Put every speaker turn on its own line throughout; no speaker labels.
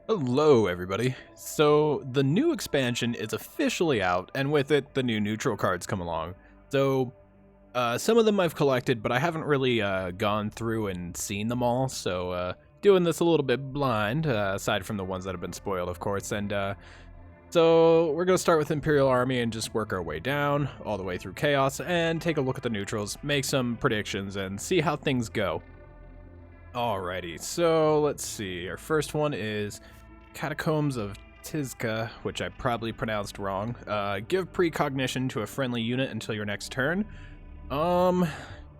Hello, everybody. So, the new expansion is officially out, and with it, the new neutral cards come along. So, some of them I've collected, but I haven't really gone through and seen them all, so doing this a little bit blind, aside from the ones that have been spoiled, of course. And so, we're going to start with Imperial Army and just work our way down, all the way through Chaos, and take a look at the neutrals, make some predictions, and see how things go. Alrighty, so let's see. Our first one is Catacombs of Tizca, which I probably pronounced wrong. Give precognition to a friendly unit until your next turn. For a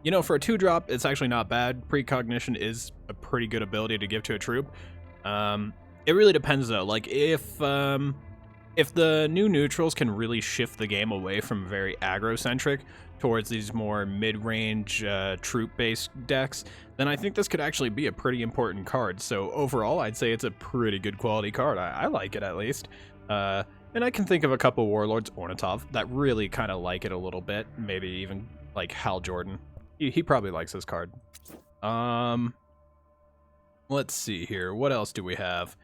2-drop, it's actually not bad. Precognition is a pretty good ability to give to a troop. It really depends though. Like if the new neutrals can really shift the game away from very aggro-centric towards these more mid-range troop-based decks, then I think this could actually be a pretty important card. So overall, I'd say it's a pretty good quality card. I like it at least. And I can think of a couple Warlords Ornitov that really kind of like it a little bit. Maybe even like Hal Jordan. He probably likes this card. Let's see here. What else do we have?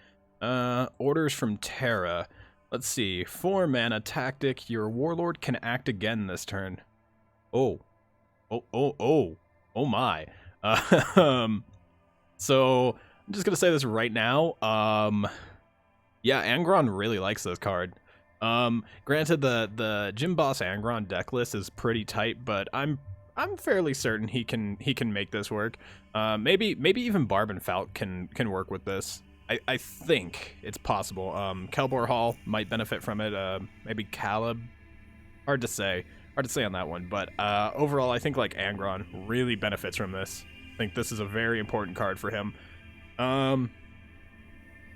Orders from Terra. Let's see. 4 mana tactic. Your Warlord can act again this turn. Oh my. So I'm just gonna say this right now. Yeah, Angron really likes this card. Granted, the Gym Boss Angron deck list is pretty tight, but I'm fairly certain he can make this work. Maybe even Barb and Falk can work with this. I think it's possible. Kelbor Hall might benefit from it. Maybe Caleb. Hard to say on that one. But overall, I think like Angron really benefits from this. I think this is a very important card for him. Yeah,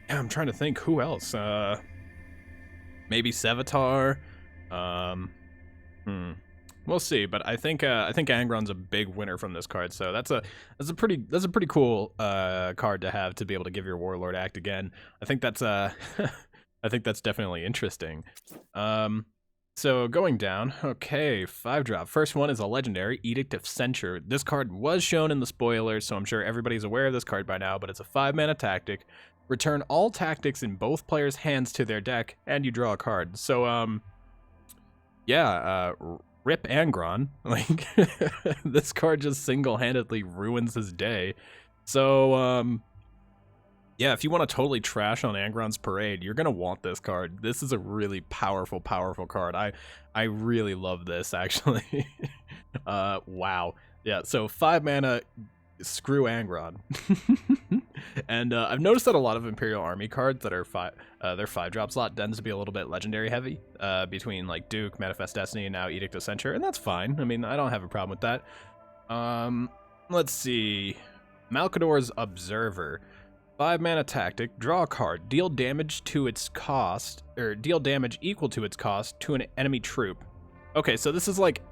I'm trying to think who else. Maybe Sevatar. We'll see, but I think Angron's a big winner from this card, so that's a pretty cool card to have to be able to give your Warlord act again. I think that's I think that's definitely interesting. So going down, okay, 5-drop. First one is a legendary Edict of Censure. This card was shown in the spoilers, so I'm sure everybody's aware of this card by now, but it's a 5-mana tactic. Return all tactics in both players' hands to their deck, and you draw a card. So yeah, rip Angron. Like, this card just single-handedly ruins his day. So, yeah, if you want to totally trash on Angron's parade, you're going to want this card. This is a really powerful card. I really love this, actually. Wow. Yeah, so 5 mana, screw Angron. And I've noticed that a lot of Imperial Army cards that are their 5-drop slot tends to be a little bit legendary heavy, between like Duke, Manifest Destiny, and now Edict of Censure, and that's fine. I mean, I don't have a problem with that. Let's see. Malkador's Observer. 5-mana tactic, draw a card, deal damage to its cost, or deal damage equal to its cost to an enemy troop. Okay, so this is like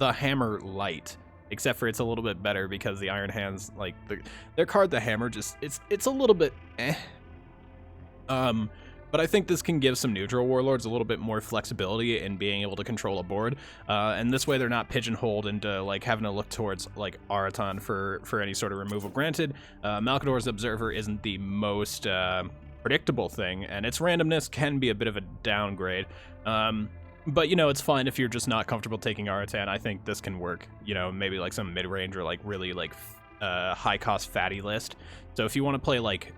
the Hammer Light, except for it's a little bit better because the Iron Hands, like their card, the Hammer, just it's a little bit eh. But I think this can give some neutral warlords a little bit more flexibility in being able to control a board, and this way they're not pigeonholed into like having to look towards like Araton for any sort of removal. Granted, Malkador's Observer isn't the most predictable thing, and its randomness can be a bit of a downgrade. But, it's fine if you're just not comfortable taking Aratan. I think this can work, maybe like some mid-range or like really like high-cost fatty list. So if you want to play like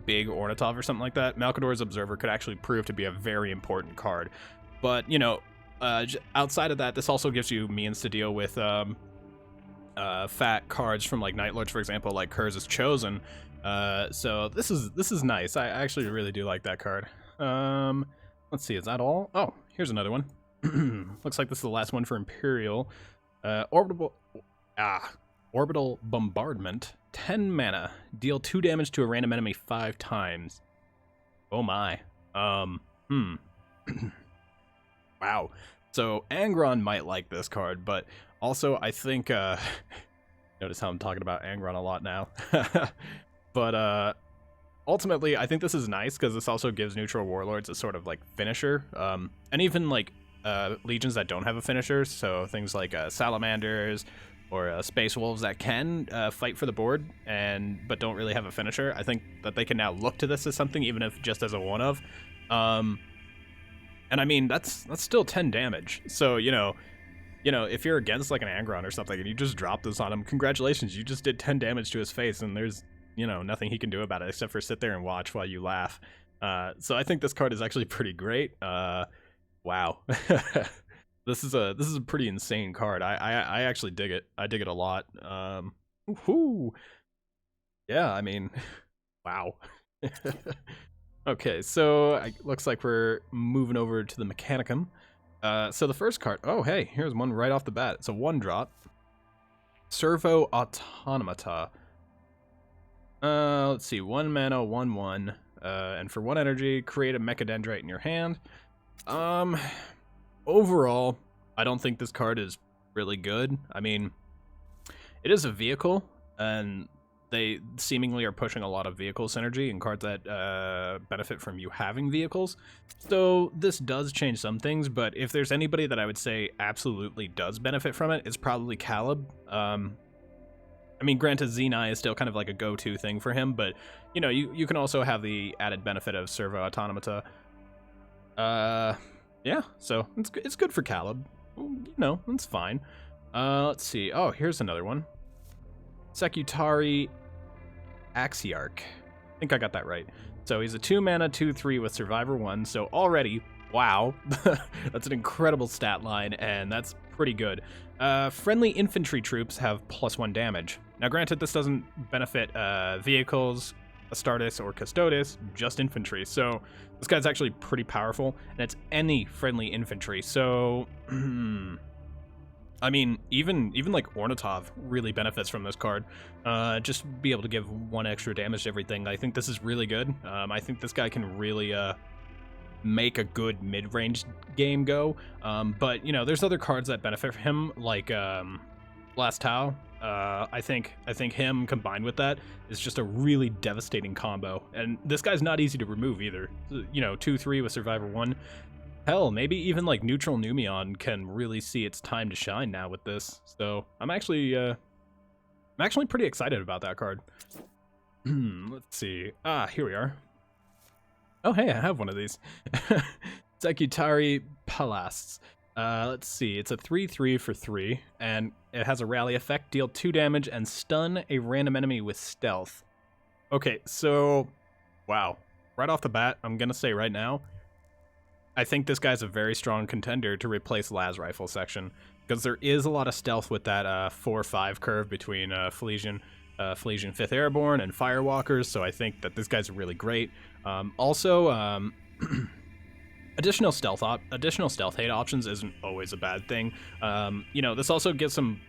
big Ornitov or something like that, Malkador's Observer could actually prove to be a very important card. But, outside of that, this also gives you means to deal with fat cards from like Night Lords, for example, like Kurz's Chosen. So this is nice. I actually really do like that card. Let's see, is that all? Oh, here's another one. Looks like this is the last one for Imperial. Orbital Bombardment. 10 mana. Deal 2 damage to a random enemy 5 times. Oh my. Wow. So Angron might like this card, but also I think notice how I'm talking about Angron a lot now. But ultimately, I think this is nice because this also gives neutral warlords a sort of like finisher, and even like legions that don't have a finisher, so things like salamanders Space Wolves that can fight for the board but don't really have a finisher. I think that they can now look to this as something, even if just as a one of. And I mean that's still 10 damage. So if you're against like an Angron or something and you just drop this on him, congratulations, you just did 10 damage to his face, and there's nothing he can do about it except for sit there and watch while you laugh. So I think this card is actually pretty great. Wow. This is a pretty insane card. I actually dig it. I dig it a lot. Woohoo! Yeah, I mean, wow. Okay, so it looks like we're moving over to the Mechanicum. So the first card. Oh, hey, here's one right off the bat. It's a 1-drop. Servo Automata. Let's see. 1 mana, 1/1. And for 1 energy, create a Mechadendrite in your hand. Overall, I don't think this card is really good. I mean, it is a vehicle, and they seemingly are pushing a lot of vehicle synergy and cards that benefit from you having vehicles. So this does change some things, but if there's anybody that I would say absolutely does benefit from it, it's probably Caleb. I mean, granted, Xenai is still kind of like a go-to thing for him, but, you can also have the added benefit of Servo Automata. Yeah, so it's good for Caleb. It's fine. Let's see. Oh, here's another one. Sekutari Axiarch. I think I got that right. So he's a 2 mana, 2/3 with Survivor 1. So already, wow, that's an incredible stat line, and that's pretty good. Friendly infantry troops have +1 damage. Now, granted, this doesn't benefit vehicles, Astartes, or Custodes, just infantry. So this guy's actually pretty powerful, and it's any friendly infantry. So, I mean, even like Ornitov really benefits from this card. Just be able to give 1 extra damage to everything. I think this is really good. I think this guy can really make a good mid-range game go. But there's other cards that benefit from him, like Last Tau. I think him combined with that is just a really devastating combo. And this guy's not easy to remove either. 2/3 with Survivor 1. Hell, maybe even like Neutral Numeon can really see its time to shine now with this. So I'm actually pretty excited about that card. Let's see. Here we are. Oh, hey, I have one of these. Sekutari Palasts. Let's see. It's a 3/3 for 3, and it has a rally effect. Deal 2 damage and stun a random enemy with stealth. Okay, so wow. Right off the bat, I'm gonna say right now, I think this guy's a very strong contender to replace Las Rifle section, because there is a lot of stealth with that 4/5 curve between Felician 5th Airborne and Firewalkers, so I think that this guy's really great. Also, additional stealth hate options isn't always a bad thing. This also gives some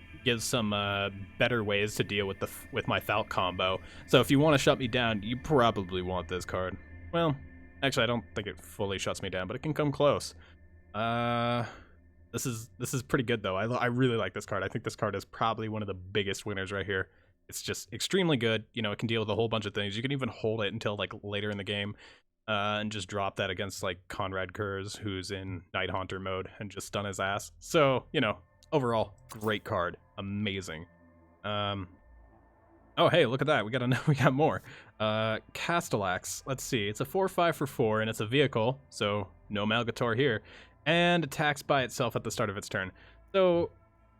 better ways to deal with my Falc combo. So if you want to shut me down, you probably want this card. Well, actually, I don't think it fully shuts me down, but it can come close. This is pretty good though. I really like this card. I think this card is probably one of the biggest winners right here. It's just extremely good. It can deal with a whole bunch of things. You can even hold it until like later in the game, and just drop that against like Conrad Kurz, who's in Night Haunter mode, and just stun his ass. So overall, great card, amazing. Oh, hey, look at that. We got more. Castellax. Let's see. It's a 4/5 for 4, and it's a vehicle, so no Malgator here, and attacks by itself at the start of its turn. So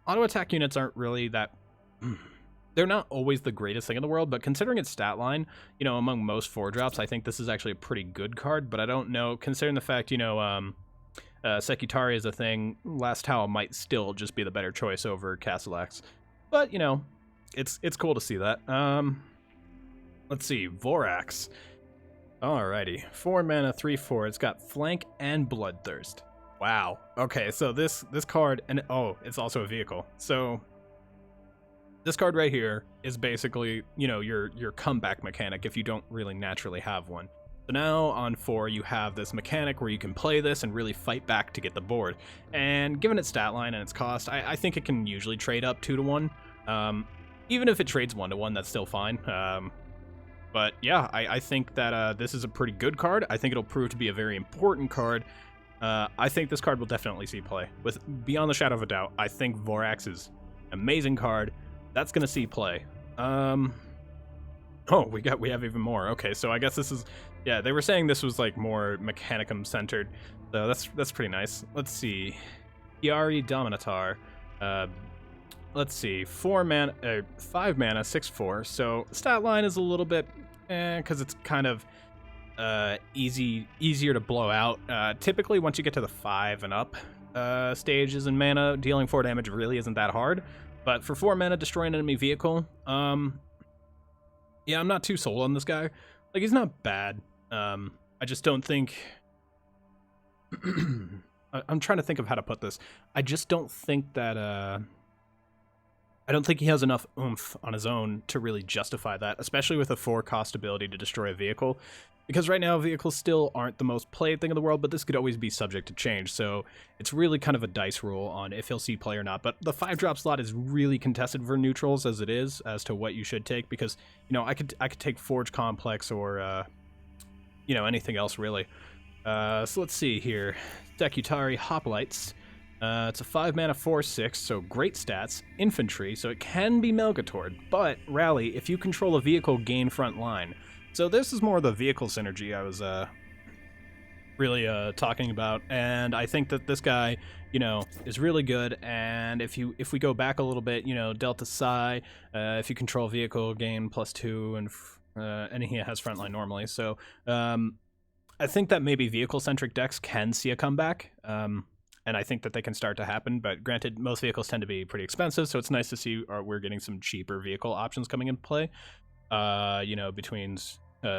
auto attack units aren't really that. They're not always the greatest thing in the world, but considering its stat line, among most 4-drops, I think this is actually a pretty good card. But I don't know, considering the fact, Sekutari is a thing, Last Tau might still just be the better choice over Castellax. But it's cool to see that. Let's see, Vorax. Alrighty, 4 mana, 3/4. It's got Flank and Bloodthirst. Wow. Okay, so this card, and it's also a vehicle. So this card right here is basically, your comeback mechanic if you don't really naturally have one. So now on 4, you have this mechanic where you can play this and really fight back to get the board. And given its stat line and its cost, I think it can usually trade up 2 to 1. Even if it trades 1 to 1, that's still fine. But yeah, I think that this is a pretty good card. I think it'll prove to be a very important card. I think this card will definitely see play. Beyond the shadow of a doubt, I think Vorax is Amazing card. That's gonna see play. Oh, we have even more. Okay, so I guess this is, yeah, they were saying this was like more Mechanicum centered, so that's pretty nice. Let's see, Yari Dominatar. Let's see, 5 mana, 6/4. So stat line is a little bit, because it's kind of easier to blow out. Typically, once you get to the 5 and up stages in mana, dealing 4 damage really isn't that hard. But for 4 mana, destroy an enemy vehicle. Yeah, I'm not too sold on this guy. Like, he's not bad. I just don't think. I'm trying to think of how to put this. I just don't think that. I don't think he has enough oomph on his own to really justify that, especially with a 4-cost ability to destroy a vehicle. Because right now, vehicles still aren't the most played thing in the world, but this could always be subject to change, so it's really kind of a dice roll on if he'll see play or not. But the 5-drop slot is really contested for neutrals as it is, as to what you should take, because, you know, I could take Forge Complex or, you know, anything else, really. So let's see here. Dekutari Hoplites. It's a 5 mana 4/6, so great stats. Infantry, so it can be Melgatord, but Rally, if you control a vehicle, gain front line. So this is more the vehicle synergy I was really talking about, and I think that this guy, you know, is really good. And if we go back a little bit, you know, Delta Psi, if you control vehicle, gain +2, and he has frontline normally. So I think that maybe vehicle-centric decks can see a comeback. And I think that they can start to happen, but granted, most vehicles tend to be pretty expensive, so it's nice to see we're getting some cheaper vehicle options coming into play. You know, between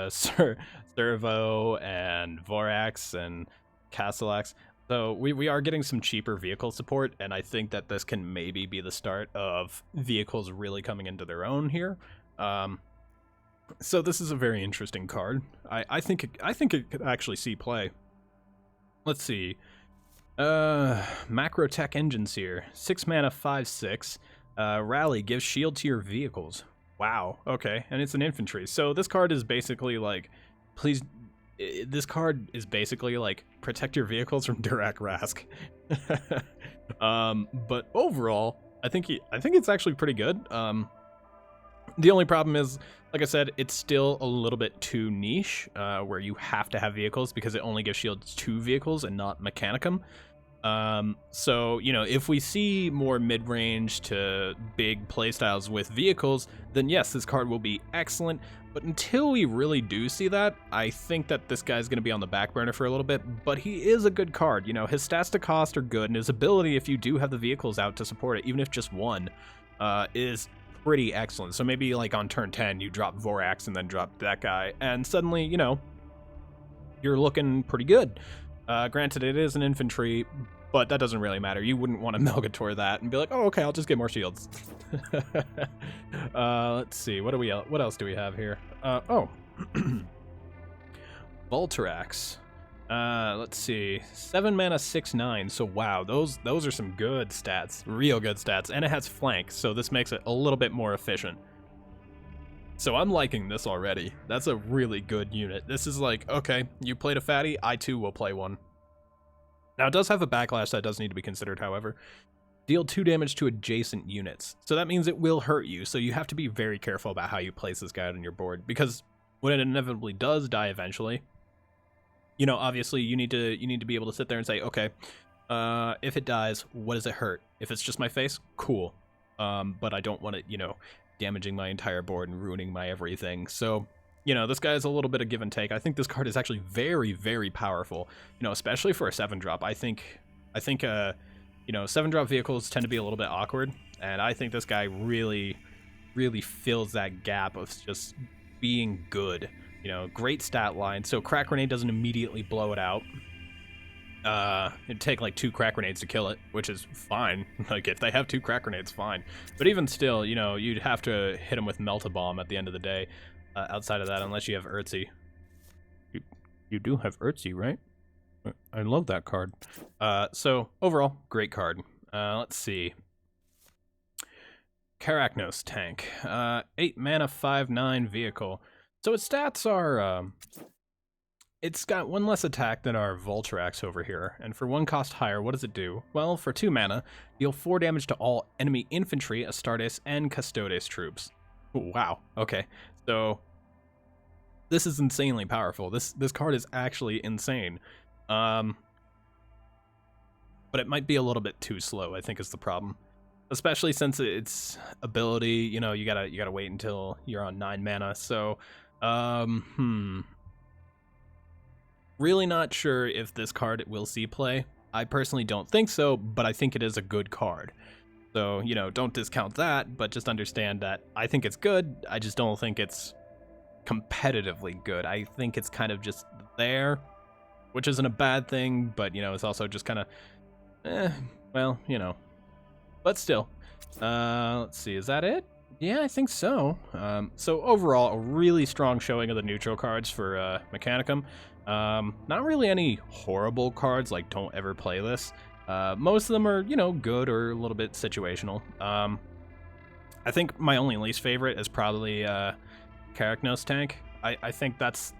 Servo and Vorax and Castellax. So we are getting some cheaper vehicle support, and I think that this can maybe be the start of vehicles really coming into their own here. So this is a very interesting card. I think it could actually see play. Let's see. Macro Tech Engines here. 6 mana 5/6. Rally gives shield to your vehicles. Wow, okay, and it's an infantry. So this card is basically like, please, this card is basically like, protect your vehicles from Durak Rask. But overall, I think it's actually pretty good. The only problem is, like I said, it's still a little bit too niche, where you have to have vehicles because it only gives shields to vehicles and not Mechanicum. So, you know, if we see more mid-range to big playstyles with vehicles, then yes, this card will be excellent. But until we really do see that, I think that this guy's going to be on the back burner for a little bit. But he is a good card. You know, his stats to cost are good, and his ability, if you do have the vehicles out to support it, even if just one, is pretty excellent. So maybe like on turn 10, you drop Vorax and then drop that guy, and suddenly, you know, you're looking pretty good. Granted, it is an infantry, but that doesn't really matter. You wouldn't want to Melgator that and be like, oh, okay, I'll just get more shields. Let's see, what else do we have here? Oh, Voltarax. Let's see, 7 mana 6/9. So wow, those are some good stats, real good stats, and it has flank, so this makes it a little bit more efficient. So I'm liking this already. That's a really good unit. This is like, okay, you played a fatty, I too will play one. Now it does have a backlash that does need to be considered, however. Deal 2 damage to adjacent units. So that means it will hurt you, so you have to be very careful about how you place this guy on your board, because when it inevitably does die eventually, you know, obviously you need to be able to sit there and say, okay, if it dies, what does it hurt? If it's just my face, cool. But I don't want it, you know, damaging my entire board and ruining my everything. So, you know, this guy is a little bit of give and take. I think this card is actually very, very powerful, you know, especially for a 7-drop. I think, you know, 7-drop vehicles tend to be a little bit awkward, and I think this guy really, really fills that gap of just being good. You know, great stat line. So Crack Grenade doesn't immediately blow it out. It'd take like 2 Crack Grenades to kill it, which is fine. Like, if they have 2 Crack Grenades, fine. But even still, you know, you'd have to hit him with Melt-A-Bomb at the end of the day. Outside of that, unless you have Urtzi. You do have Urtzi, right? I love that card. So, overall, great card. Let's see. Karaknos Tank. 8 mana 5/9 vehicle. So its stats are It's got one less attack than our Voltrax over here, and for 1 cost higher, what does it do? Well, for 2 mana, deal 4 damage to all enemy infantry, Astartes, and Custodes troops. Ooh, wow, okay. So, this is insanely powerful. This card is actually insane. But it might be a little bit too slow, I think is the problem. Especially since its ability, you know, you gotta wait until you're on 9 mana, so, really not sure if this card will see play. I personally don't think so, but I think it is a good card. So, you know, don't discount that, but just understand that I think it's good. I just don't think it's competitively good. I think it's kind of just there, which isn't a bad thing, but, you know, it's also just kind of, well, you know. But still, let's see, is that it? Yeah, I think so. So overall, a really strong showing of the neutral cards for Mechanicum. Not really any horrible cards, like don't ever play this. Most of them are, you know, good or a little bit situational. I think my only least favorite is probably Karaknos Tank. I think that's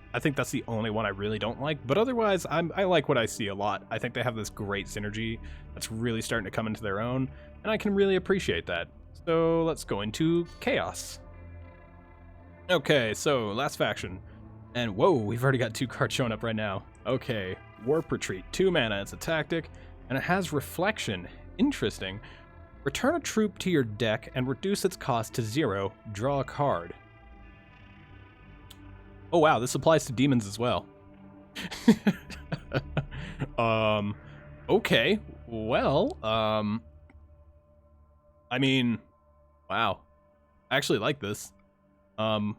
the only one I really don't like, but otherwise I like what I see a lot. I think they have this great synergy that's really starting to come into their own, and I can really appreciate that. So let's go into Chaos. Okay, so last faction. And whoa, we've already got 2 cards showing up right now. Okay, Warp Retreat, 2 mana, it's a tactic, and it has Reflection. Interesting. Return a troop to your deck and reduce its cost to 0, draw a card. Oh wow, this applies to demons as well. Okay, well, I mean, wow. I actually like this. I'm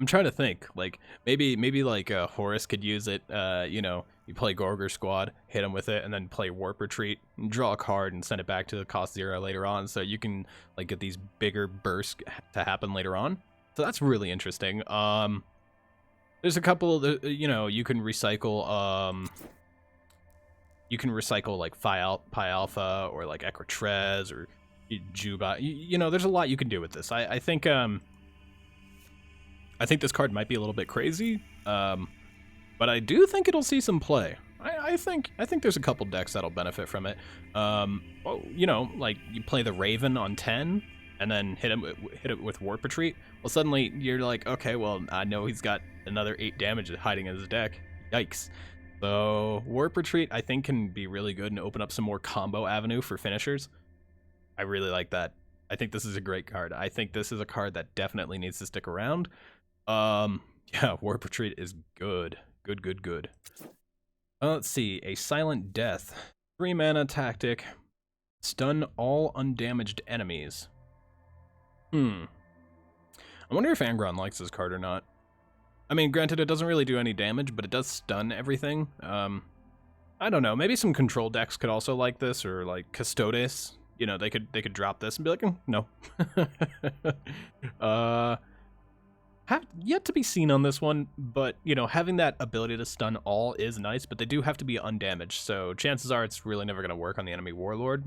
trying to think, like, maybe like Horus could use it, you know, you play Gorger Squad, hit him with it, and then play Warp Retreat, and draw a card and send it back to the cost 0 later on, so you can, like, get these bigger bursts to happen later on. So that's really interesting. There's a couple, you know, you can recycle, like, Phi Alpha, or, like, Equitrez, or Juba. You know, there's a lot you can do with this. I think this card might be a little bit crazy, but I do think it'll see some play. I think there's a couple decks that'll benefit from it. Well, you know, like you play the Raven on 10, and then hit it with Warp Retreat. Well, suddenly you're like, okay, well, I know he's got another 8 damage hiding in his deck. Yikes. So Warp Retreat, I think, can be really good and open up some more combo avenue for finishers. I really like that. I think this is a great card. I think this is a card that definitely needs to stick around. Yeah, Warp Retreat is good. Good. Let's see, a Silent Death. 3 mana tactic. Stun all undamaged enemies. I wonder if Angron likes this card or not. I mean, granted, it doesn't really do any damage, but it does stun everything. I don't know, maybe some control decks could also like this, or like Custodes. You know, they could drop this and be like, no. Have yet to be seen on this one, but, you know, having that ability to stun all is nice, but they do have to be undamaged, so chances are it's really never going to work on the enemy warlord,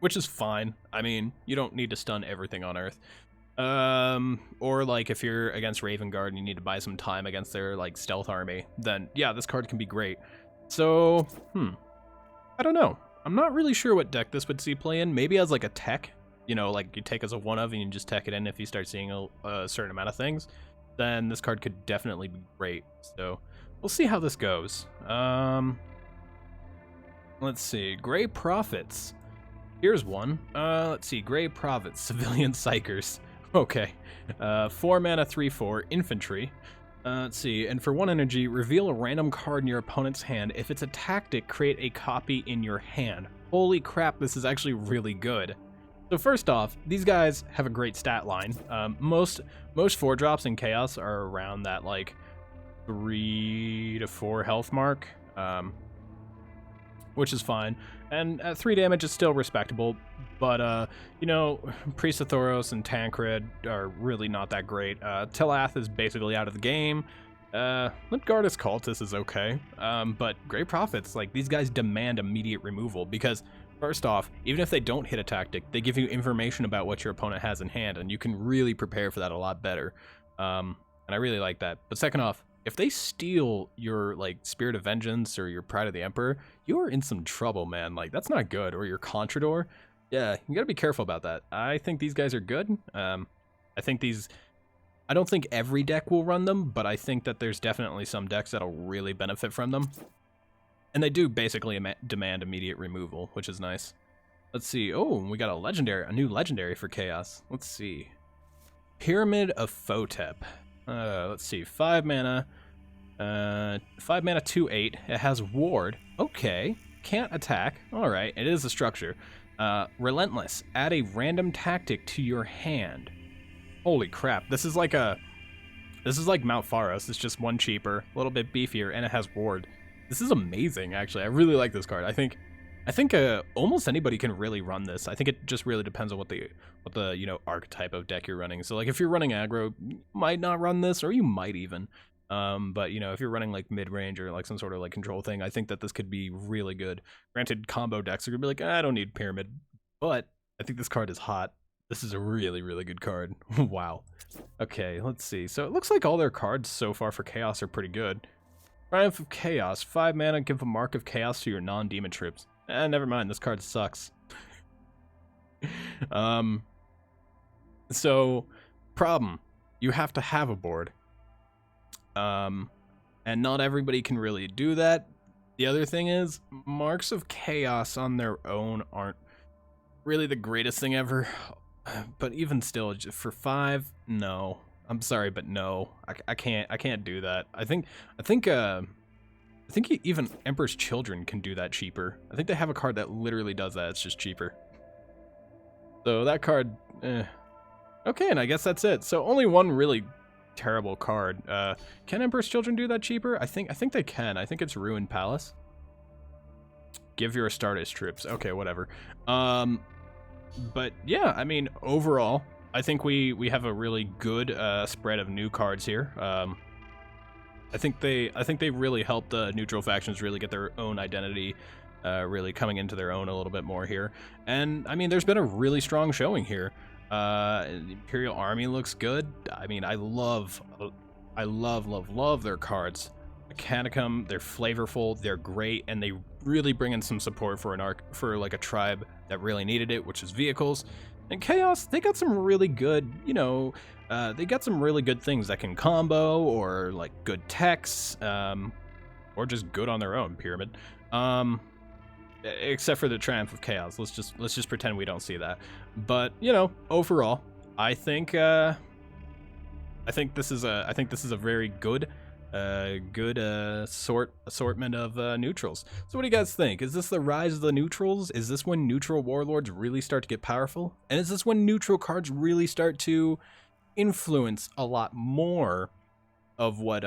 which is fine. I mean, you don't need to stun everything on Earth. Or, like, if you're against Raven Guard and you need to buy some time against their, like, stealth army, then, yeah, this card can be great. So, I don't know. I'm not really sure what deck this would see play in. Maybe as, like, a tech. You know, like you take as a 1-of and you just tech it in if you start seeing a certain amount of things, then this card could definitely be great. So we'll see how this goes. Let's see, Grey Prophets. Here's one. Let's see, Grey Prophets, Civilian Psychers. Okay, 4 mana, 3/4 infantry. Let's see, and for 1 energy, reveal a random card in your opponent's hand. If it's a tactic, create a copy in your hand. Holy crap, this is actually really good. So first off, these guys have a great stat line. Most 4-drops in Chaos are around that, like, 3 to 4 health mark, which is fine. And at 3 damage, it's still respectable, but, you know, Priest of Thoros and Tancred are really not that great. Telath is basically out of the game. Lidgardus Cultus is okay, but Grey Prophets, like, these guys demand immediate removal, because first off, even if they don't hit a tactic, they give you information about what your opponent has in hand, and you can really prepare for that a lot better. And I really like that. But second off, if they steal your like Spirit of Vengeance or your Pride of the Emperor, you are in some trouble, man. Like that's not good. Or your Contrador. Yeah, you gotta be careful about that. I think these guys are good. I think these. I don't think every deck will run them, but I think that there's definitely some decks that'll really benefit from them. And they do basically demand immediate removal, which is nice. Let's see. Oh, we got a new legendary for Chaos. Let's see. Pyramid of Photep. Let's see. 5 mana. 5 mana, 2/8. It has Ward. Okay. Can't attack. Alright, it is a structure. Relentless. Add a random tactic to your hand. Holy crap. This is like Mount Pharos. It's just one cheaper, a little bit beefier, and it has Ward. This is amazing, actually. I really like this card. I think almost anybody can really run this. I think it just really depends on what the archetype of deck you're running. So like if you're running aggro, you might not run this, or you might even. But if you're running like mid-range or like some sort of like control thing, I think that this could be really good. Granted, combo decks are gonna be like, I don't need Pyramid, but I think this card is hot. This is a really, really good card. Wow. Okay, let's see. So it looks like all their cards so far for Chaos are pretty good. Triumph of Chaos. 5 mana, give a mark of Chaos to your non-demon troops. Never mind, this card sucks. So, problem. You have to have a board. And not everybody can really do that. The other thing is, marks of Chaos on their own aren't really the greatest thing ever. But even still, for 5, no. I'm sorry, but no. I can't do that. I think even Emperor's Children can do that cheaper. I think they have a card that literally does that. It's just cheaper. So that card, Okay, and I guess that's it. So only one really terrible card. Can Emperor's Children do that cheaper? I think they can. I think it's Ruined Palace. Give your Astartes troops. Okay, whatever. But yeah, I mean, overall, I think we have a really good spread of new cards here. I think they really helped the neutral factions really get their own identity, really coming into their own a little bit more here. And I mean, there's been a really strong showing here. The Imperial Army looks good. I mean, I love their cards. Mechanicum, they're flavorful, they're great, and they really bring in some support for like a tribe that really needed it, which is vehicles. And Chaos, they got some really good, they got some really good things that can combo, or like good techs, or just good on their own. Pyramid, except for the Triumph of Chaos. Let's just pretend we don't see that. But overall, I think this is a very good. Assortment of neutrals. So what do you guys think? Is this the rise of the neutrals? Is this when neutral warlords really start to get powerful? And is this when neutral cards really start to influence a lot more of what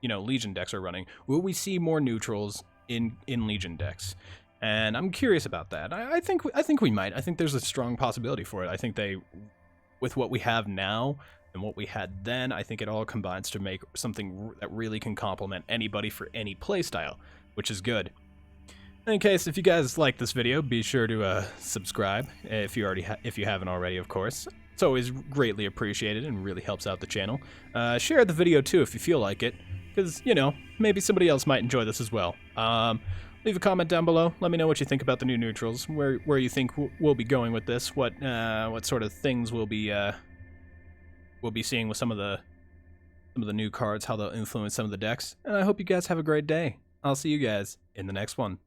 Legion decks are running? Will we see more neutrals in Legion decks? And I'm curious about that. I think we might. I think there's a strong possibility for it. I think with what we have now and what we had then, I think it all combines to make something that really can complement anybody for any playstyle, which is good. In case, if you guys like this video, be sure to subscribe if you haven't already, of course. It's always greatly appreciated and really helps out the channel. Share the video too if you feel like it, because maybe somebody else might enjoy this as well. Leave a comment down below. Let me know what you think about the new neutrals, where you think we'll be going with this, what sort of things we'll be seeing with some of the new cards, how they'll influence some of the decks. And I hope you guys have a great day. I'll see you guys in the next one.